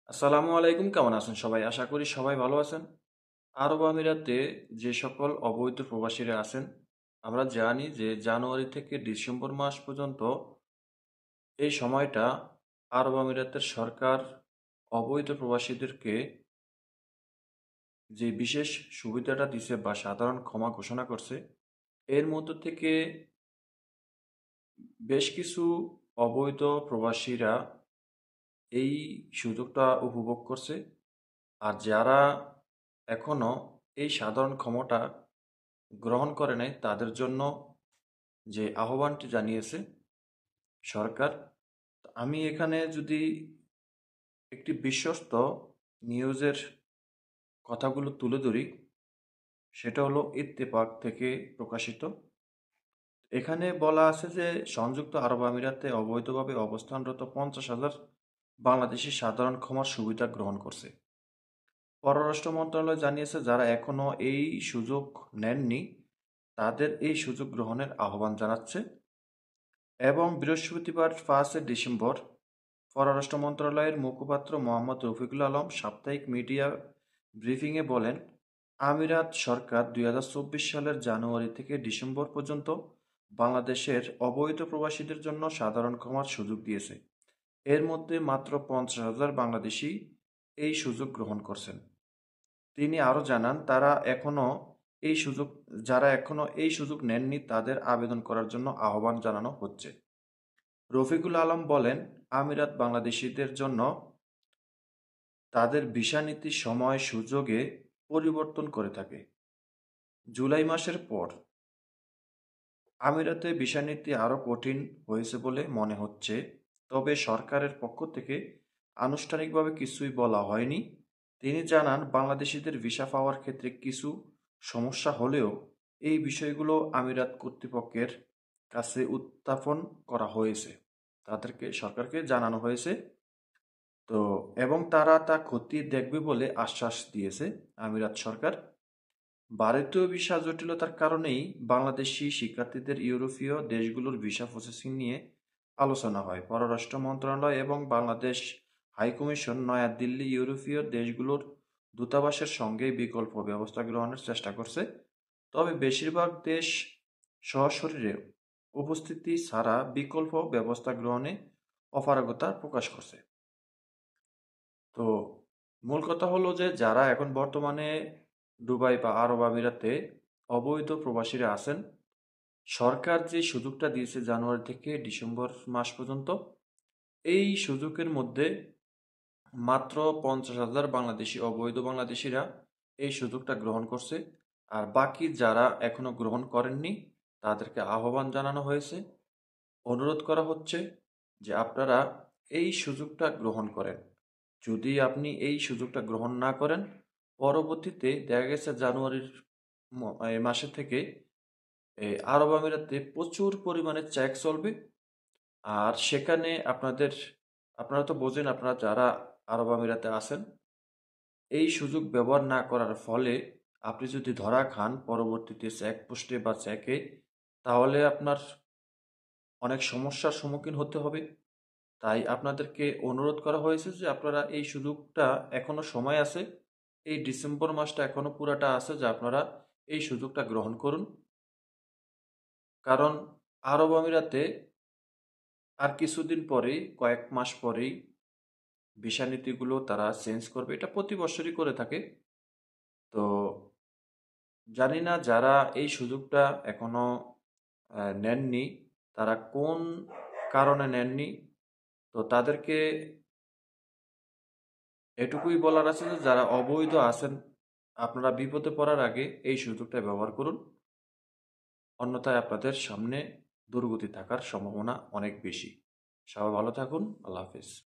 আসসালামু আলাইকুম, কেমন আছেন সবাই? আশা করি সবাই ভালো আছেন। আরব আমিরাতে যে সকল অবৈধ প্রবাসীরা আছেন, আমরা জানি যে জানুয়ারি থেকে ডিসেম্বর মাস পর্যন্ত এই সময়টা আরব আমিরাতের সরকার অবৈধ প্রবাসীদেরকে যে বিশেষ সুবিধাটা দিছে বা সাধারণ ক্ষমা ঘোষণা করছে, এর মধ্য থেকে বেশ কিছু অবৈধ প্রবাসীরা এই সুযোগটা উপভোগ করছে। আর যারা এখনো এই সাধারণ ক্ষমাটা গ্রহণ করে নাই তাদের জন্য যে আহ্বানটি জানিয়েছে সরকার, আমি এখানে যদি একটি বিশ্বস্ত নিউজের কথাগুলো তুলে ধরি, সেটা হলো ইত্তেফাক থেকে প্রকাশিত। এখানে বলা আছে যে সংযুক্ত আরব আমিরাতে অবৈধভাবে অবস্থানরত 50,000 বাংলাদেশি সাধারণ ক্ষমার সুবিধা গ্রহণ করছে। পররাষ্ট্র মন্ত্রণালয় জানিয়েছে যারা এখনো এই সুযোগ নেননি তাদের এই সুযোগ গ্রহণের আহ্বান জানাচ্ছে। এবং বৃহস্পতিবার 5 ডিসেম্বর পররাষ্ট্র মন্ত্রণালয়ের মুখপাত্র মোহাম্মদ রফিকুল আলম সাপ্তাহিক মিডিয়া ব্রিফিংয়ে বলেন, আমিরাত সরকার 2024 সালের জানুয়ারি থেকে ডিসেম্বর পর্যন্ত বাংলাদেশের অবৈধ প্রবাসীদের জন্য সাধারণ ক্ষমার সুযোগ দিয়েছে। এর মধ্যে মাত্র 50,000 বাংলাদেশি এই সুযোগ গ্রহণ করছেন। তিনি আরও জানান, যারা এখনো এই সুযোগ নেননি তাদের আবেদন করার জন্য আহ্বান জানানো হচ্ছে। রফিকুল আলম বলেন, আমিরাত বাংলাদেশিদের জন্য তাদের ভিসা নীতির সময় সুযোগে পরিবর্তন করে থাকে। জুলাই মাসের পর আমিরাতে ভিসা নীতি আরও কঠিন হয়েছে বলে মনে হচ্ছে, তবে সরকারের পক্ষ থেকে আনুষ্ঠানিকভাবে কিছুই বলা হয়নি। তিনি জানান, বাংলাদেশিদের ভিসা পাওয়ার ক্ষেত্রে কিছু সমস্যা হলেও এই বিষয়গুলো আমিরাত কর্তৃপক্ষের কাছে উত্থাপন করা হয়েছে, তাদেরকে সরকারকে জানানো হয়েছে। তো এবং তারা তা খতিয়ে দেখবে বলে আশ্বাস দিয়েছে আমিরাত সরকার। ভারতীয় ভিসা জটিলতার কারণেই বাংলাদেশি শিক্ষার্থীদের ইউরোপীয় দেশগুলোর ভিসা প্রসেসিং নিয়ে আলোচনা হয়। পররাষ্ট্র মন্ত্রণালয় এবং বাংলাদেশ হাইকমিশন নয়াদিল্লি ইউরোপীয় দেশগুলোর দূতাবাসের সঙ্গে বিকল্প ব্যবস্থা গ্রহণের চেষ্টা করছে, তবে বেশিরভাগ দেশ সশরীরে উপস্থিতি ছাড়া বিকল্প ব্যবস্থা গ্রহণে অপারগতা প্রকাশ করছে। তো মূল কথা হলো যে যারা এখন বর্তমানে দুবাই বা আরব আমিরাতে অবৈধ প্রবাসীরা আছেন, সরকার যে সুযোগটা দিয়েছে জানুয়ারি থেকে ডিসেম্বর মাস পর্যন্ত, এই সুযোগের মধ্যে মাত্র 50,000 বাংলাদেশি অবৈধ বাংলাদেশিরা এই সুযোগটা গ্রহণ করছে। আর বাকি যারা এখনো গ্রহণ করেননি তাদেরকে আহ্বান জানানো হয়েছে, অনুরোধ করা হচ্ছে যে আপনারা এই সুযোগটা গ্রহণ করেন। যদি আপনি এই সুযোগটা গ্রহণ না করেন, পরবর্তীতে দেখা গেছে জানুয়ারির এই মাসে থেকে আরব আমিরাতে প্রচুর পরিমাণে চেক চলবে। আর সেখানে আপনারা তো বোঝেন, আপনারা যারা আরব আমিরাতে আছেন, এই সুযোগ ব্যবহার না করার ফলে আপনি যদি ধরা খান পরবর্তীতে চেক পোস্টে বা চেকে, তাহলে আপনার অনেক সমস্যার সম্মুখীন হতে হবে। তাই আপনাদেরকে অনুরোধ করা হয়েছে যে আপনারা এই সুযোগটা, এখনো সময় আছে, এই ডিসেম্বর মাসটা এখনো পুরাটা আছে, যে আপনারা এই সুযোগটা গ্রহণ করুন। কারণ আরব আমিরাতে আর কিছুদিন পরেই, কয়েক মাস পরেই ভিসা নীতিগুলো তারা চেঞ্জ করবে। এটা প্রতি বছরই করে থাকে। তো জানি না যারা এই সুযোগটা এখনো নেননি তারা কোন কারণে নেননি। তো তাদেরকে এটুকুই বলার আছে যে যারা অবৈধ আছেন, আপনারা বিপদে পড়ার আগে এই সুযোগটা ব্যবহার করুন, অন্যথায় আপনাদের সামনে দুর্গতি থাকার সম্ভাবনা অনেক বেশি। সবাই ভালো থাকুন। আল্লাহ হাফেজ।